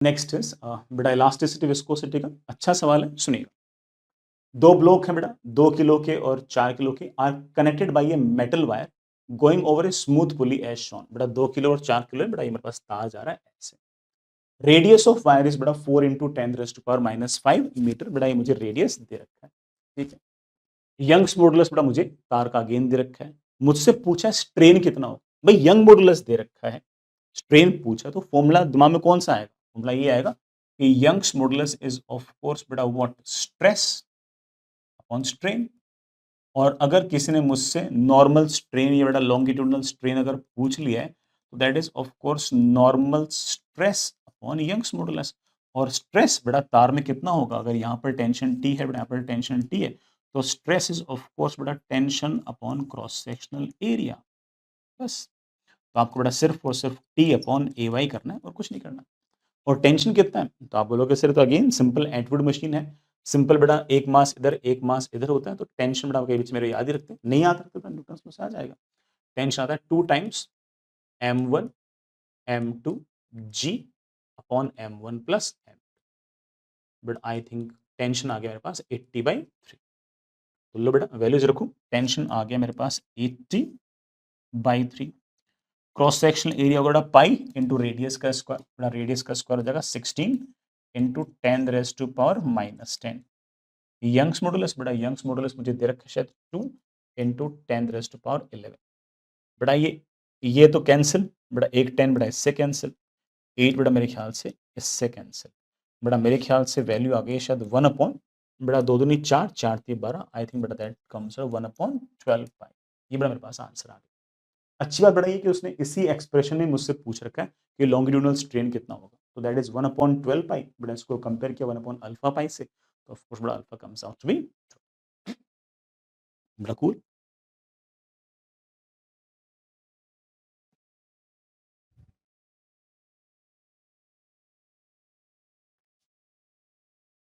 Next is बेटा elasticity viscosity का अच्छा सवाल है, सुनिएगा। दो ब्लॉक है बेटा, 2 किलो के और 4 किलो के, are connected by a metal wire going over a smooth pulley as shown. बेटा 2 किलो और 4 किलो है बेटा, ये मेरे पास तार जा रहा है ऐसे। रेडियस ऑफ वायर इज बेटा 4 इंटू 10⁻⁵ मीटर। बेटा ये मुझे रेडियस दे रखा है, ठीक है। यंग्स मॉडुलस बेटा मुझे तार का गेन दे रखा है। मुझसे पूछा है स्ट्रेन कितना हो, भाई यंग मॉडुलस दे रखा है, स्ट्रेन पूछा, तो फॉर्मूला दिमाग में कौन सा आएगा? फॉर्मूला ये आएगा कि Young's modulus is of course बेटा व्हाट, स्ट्रेस अपॉन स्ट्रेन। और अगर किसी ने मुझसे नॉर्मल स्ट्रेन या बेटा लॉन्गिट्यूडनल स्ट्रेन अगर पूछ लिया है, तो that is of course normal stress upon Young's modulus. और स्ट्रेस बेटा तार में कितना होगा, अगर यहाँ पर टेंशन टी है बेटा, यहाँ पर टेंशन टी है, तो स्ट्रेस इज ऑफ कोर्स बेटा tension upon cross sectional area. बस, तो आपको बेटा सिर्फ और सिर्फ टी अपॉन ए वाई करना है और कुछ नहीं करना। और टेंशन कितना है, तो आप बोलोगे सर तो अगेन सिंपल एटवुड मशीन है, सिंपल बेटा एक मास इधर एक मास इधर होता है, तो टेंशन बेटा के बीच में याद ही रखते हैं, नहीं याद रखते तो न्यूटन में से आ जाएगा। टेंशन आता है 2 times m1 m2 g upon m1 plus m। But I think tension आ गया मेरे पास 80/3। तो लो बेटा वैल्यूज रखूं, टेंशन आ गया मेरे पास 80/3। क्रॉस सेक्शनल एरिया होगा पाई इंटू रेडियस का स्क्वायर, बेटा रेडियस का स्क्वायर हो जाएगा 16 इंटू 10⁻⁻10। यंग्स मॉडुलस बेटा, यंग्स मॉडुलस मुझे दे रखा है शायद 2 इंटू 10⁻11। बेटा ये तो कैंसिल, बेटा एक 10 बेटा इससे कैंसिल, 8 बेटा मेरे ख्याल से इससे कैंसिल। बेटा मेरे ख्याल से वैल्यू आ गई शायद 1 अपॉन, बेटा 2 दूनी 4, 4 3 12, आई थिंक बेटा दैट कम्स 1/12 पाई। ये बेटा मेरे पास आंसर आ गया। अच्छी बात बेटा ये कि उसने इसी एक्सप्रेशन में मुझसे पूछ रखा है कि लॉन्गिट्यूडनल स्ट्रेन कितना होगा, तो दैट इज 1/12 पाई। बेटा इसको कंपेयर किया 1/α पाई से, तो ऑफ कोर्स बेटा alpha comes out to be, बेटा कूल।